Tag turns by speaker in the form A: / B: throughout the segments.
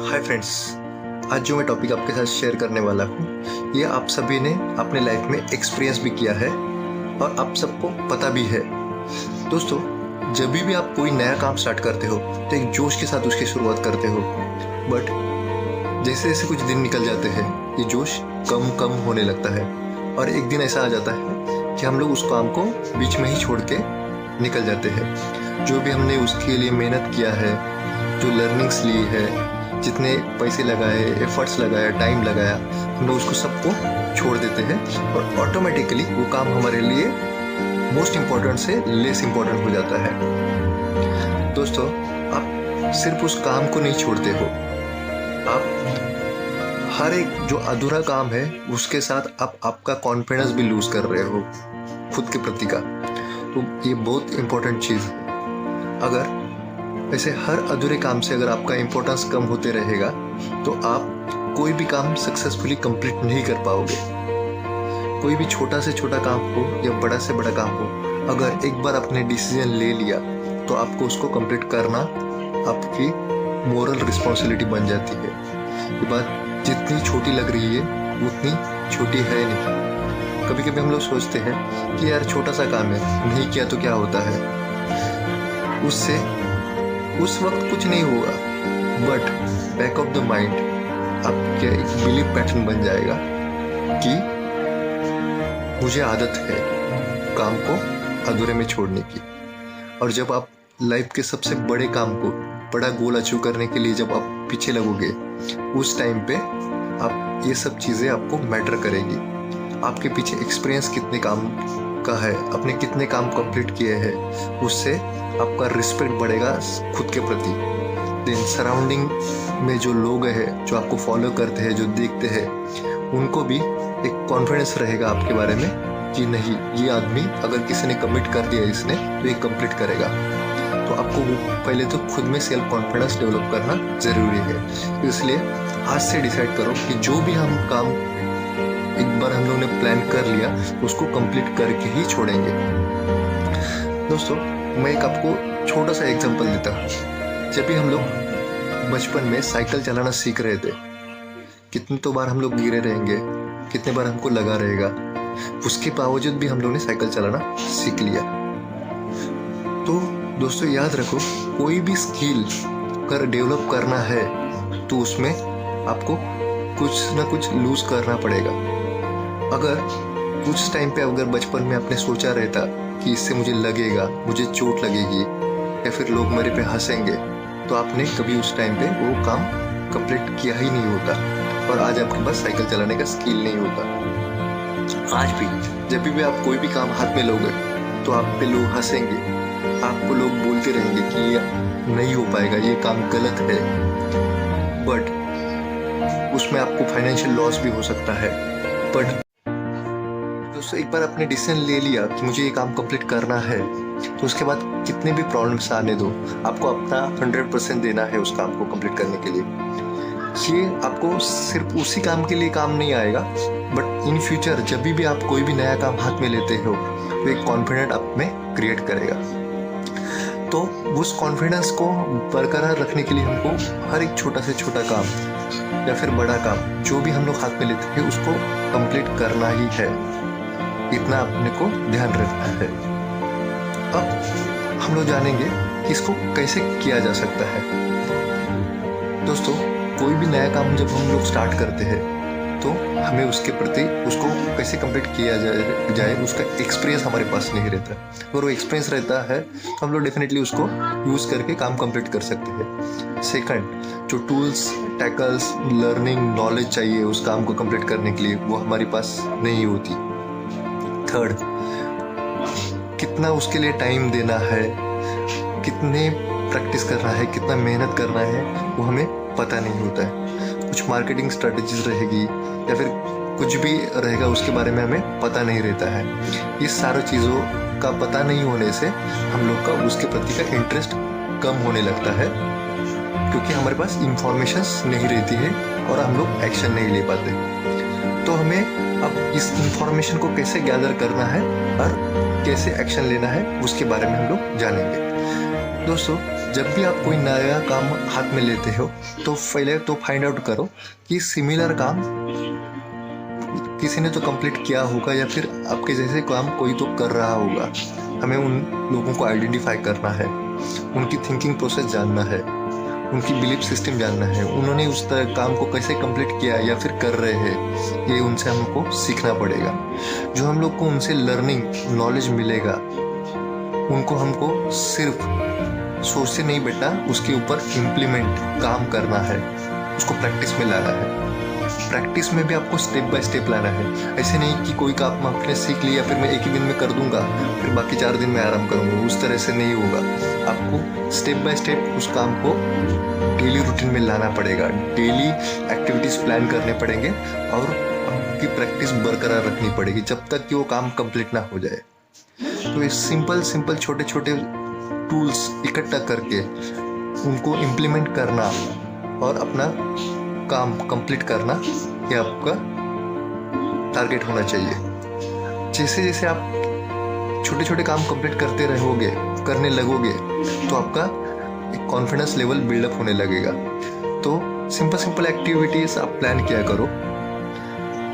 A: Hi friends, आज जो मैं टॉपिक आपके साथ शेयर करने वाला हूँ ये आप सभी ने अपने लाइफ में एक्सपीरियंस भी किया है और आप सबको पता भी है। दोस्तों, जब भी आप कोई नया काम स्टार्ट करते हो तो एक जोश के साथ उसकी शुरुआत करते हो, बट जैसे जैसे कुछ दिन निकल जाते हैं ये जोश कम कम होने लगता है और एक दिन ऐसा आ जाता है कि हम लोग उस काम को बीच में ही छोड़ के निकल जाते हैं। जो भी हमने उसके लिए मेहनत किया है, जो लर्निंग्स ली है, जितने पैसे लगाए, एफर्ट्स लगाया, टाइम लगाया, हम लोग उसको सबको छोड़ देते हैं और ऑटोमेटिकली वो काम हमारे लिए मोस्ट इम्पोर्टेंट से लेस इम्पोर्टेंट हो जाता है। दोस्तों, आप सिर्फ उस काम को नहीं छोड़ते हो, आप हर एक जो अधूरा काम है उसके साथ आप आपका कॉन्फिडेंस भी लूज कर रहे हो खुद के प्रति का। तो ये बहुत इम्पोर्टेंट चीज़ है। अगर वैसे हर अधूरे काम से अगर आपका इम्पोर्टेंस कम होते रहेगा तो आप कोई भी काम सक्सेसफुली कंप्लीट नहीं कर पाओगे। कोई भी छोटा से छोटा काम हो या बड़ा से बड़ा काम हो, अगर एक बार आपने डिसीजन ले लिया तो आपको उसको कंप्लीट करना आपकी मोरल रिस्पॉन्सिबिलिटी बन जाती है। ये बात जितनी छोटी लग रही है उतनी छोटी है नहीं। कभी कभी हम लोग सोचते हैं कि यार छोटा सा काम है, नहीं किया तो क्या होता है, उससे उस वक्त कुछ नहीं होगा, but back of the mind आपके एक बिलीव पैटर्न बन जाएगा कि मुझे आदत है काम को अधूरे में छोड़ने की। और जब आप लाइफ के सबसे बड़े काम को, बड़ा गोल अचीव करने के लिए जब आप पीछे लगोगे, उस टाइम पे आप ये सब चीज़ें आपको मैटर करेगी। आपके पीछे एक्सपीरियंस कितने काम का है, आपने कितने काम कंप्लीट किए हैं, उससे आपका रिस्पेक्ट बढ़ेगा खुद के प्रति। देन सराउंडिंग में जो लोग हैं, जो आपको फॉलो करते हैं, जो देखते हैं, उनको भी एक कॉन्फिडेंस रहेगा आपके बारे में कि नहीं, ये आदमी अगर किसी ने कमिट कर दिया इसने तो ये कंप्लीट करेगा। तो आपको पहले तो खुद में सेल्फ कॉन्फिडेंस डेवलप करना ज़रूरी है। इसलिए आज से डिसाइड करो कि जो भी हम काम एक बार हम लोगों ने प्लान कर लिया तो उसको कंप्लीट करके ही छोड़ेंगे। दोस्तों, मैं एक आपको छोटा सा एग्जांपल देता हूँ। जब भी हम लोग बचपन में साइकिल चलाना सीख रहे थे, कितनी तो बार हम लोग गिरे रहेंगे, कितने बार हमको लगा रहेगा, उसके बावजूद भी हम लोग ने साइकिल चलाना सीख लिया। तो दोस्तों, याद रखो, कोई भी स्किल अगर डेवलप करना है तो उसमें आपको कुछ ना कुछ लूज करना पड़ेगा। अगर कुछ टाइम पे अगर बचपन में आपने सोचा रहता कि इससे मुझे लगेगा, मुझे चोट लगेगी या फिर लोग मेरे पे हंसेंगे, तो आपने कभी उस टाइम पे वो काम कंप्लीट किया ही नहीं होता और आज आपके पास साइकिल चलाने का स्किल नहीं होता। आज भी जब भी आप कोई भी काम हाथ में लोगे तो आप पे लोग हंसेंगे, आपको लोग बोलते रहेंगे कि ये नहीं हो पाएगा, ये काम गलत है, बट उसमें आपको फाइनेंशियल लॉस भी हो सकता है। बट दोस्तों, एक बार आपने डिसीजन ले लिया कि मुझे ये काम कंप्लीट करना है, तो उसके बाद कितने भी प्रॉब्लम्स आने दो, आपको अपना 100% देना है उस काम को कंप्लीट करने के लिए। ये आपको सिर्फ उसी काम के लिए काम नहीं आएगा, बट इन फ्यूचर जब भी आप कोई भी नया काम हाथ में लेते हो तो एक कॉन्फिडेंट आप में क्रिएट करेगा। तो उस कॉन्फिडेंस को बरकरार रखने के लिए हमको हर एक छोटा से छोटा काम या फिर बड़ा काम जो भी हम लोग हाथ में लेते हैं उसको कंप्लीट करना ही है, इतना अपने को ध्यान रखना है। अब हम लोग जानेंगे कि इसको कैसे किया जा सकता है। दोस्तों, कोई भी नया काम जब हम लोग स्टार्ट करते हैं तो हमें उसके प्रति उसको कैसे कंप्लीट किया जाए उसका एक्सपीरियंस हमारे पास नहीं रहता। अगर वो एक्सपीरियंस रहता है तो हम लोग डेफिनेटली उसको यूज़ करके काम कंप्लीट कर सकते हैं। सेकंड, जो टूल्स, टैकल्स, लर्निंग, नॉलेज चाहिए उस काम को कंप्लीट करने के लिए, वो हमारे पास नहीं होती। थर्ड, कितना उसके लिए टाइम देना है, कितने प्रैक्टिस करना है, कितना मेहनत करना है, वो हमें पता नहीं होता है। कुछ मार्केटिंग स्ट्रेटजीज रहेगी या फिर कुछ भी रहेगा, उसके बारे में हमें पता नहीं रहता है। इस सारी चीज़ों का पता नहीं होने से हम लोग का उसके प्रति का इंटरेस्ट कम होने लगता है, क्योंकि हमारे पास इंफॉर्मेशंस नहीं रहती है और हम लोग एक्शन नहीं ले पाते। तो हमें अब इस इंफॉर्मेशन को कैसे गैदर करना है और कैसे एक्शन लेना है उसके बारे में हम लोग जानेंगे। दोस्तों, जब भी आप कोई नया काम हाथ में लेते हो तो पहले तो फाइंड आउट करो कि सिमिलर काम किसी ने तो कंप्लीट किया होगा या फिर आपके जैसे काम कोई तो कर रहा होगा। हमें उन लोगों को आइडेंटिफाई करना है, उनकी थिंकिंग प्रोसेस जानना है, उनकी बिलीफ सिस्टम जानना है, उन्होंने उस तरह काम को कैसे कंप्लीट किया या फिर कर रहे हैं, ये उनसे हमको सीखना पड़ेगा। जो हम लोग को उनसे लर्निंग नॉलेज मिलेगा, उनको हमको सिर्फ सोचते नहीं बैठना, उसके ऊपर इम्प्लीमेंट काम करना है, उसको प्रैक्टिस में लाना है। प्रैक्टिस में भी आपको स्टेप बाय स्टेप लाना है। ऐसे नहीं कि कोई काम आपने सीख लिया फिर मैं एक ही दिन में कर दूंगा फिर बाकी 4 दिन में आराम करूंगा, उस तरह से नहीं होगा। आपको स्टेप बाय स्टेप उस काम को डेली रूटीन में लाना पड़ेगा, डेली एक्टिविटीज प्लान करने पड़ेंगे और आपकी प्रैक्टिस बरकरार रखनी पड़ेगी जब तक कि वो काम कंप्लीट ना हो जाए। तो ये सिंपल छोटे छोटे टूल्स इकट्ठा करके उनको इम्प्लीमेंट करना और अपना काम कंप्लीट करना, ये आपका टारगेट होना चाहिए। जैसे जैसे आप छोटे छोटे काम कंप्लीट करते रहोगे, करने लगोगे, तो आपका एक कॉन्फिडेंस लेवल बिल्डअप होने लगेगा। तो सिंपल एक्टिविटीज आप प्लान किया करो,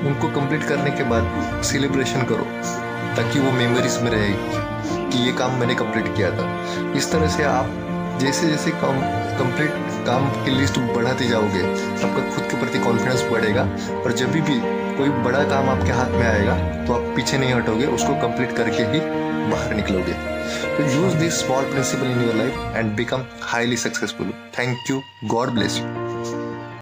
A: उनको कंप्लीट करने के बाद सेलिब्रेशन करो ताकि वो मेमोरीज में रहेगी कि ये काम मैंने कंप्लीट किया था। इस तरह से आप जैसे जैसे कंप्लीट काम की लिस्ट बढ़ाते जाओगे, आपका खुद के प्रति कॉन्फिडेंस बढ़ेगा और जब भी कोई बड़ा काम आपके हाथ में आएगा तो आप पीछे नहीं हटोगे, उसको कंप्लीट करके ही बाहर निकलोगे। तो use this small principle in your life and become highly successful. Thank you, God bless you.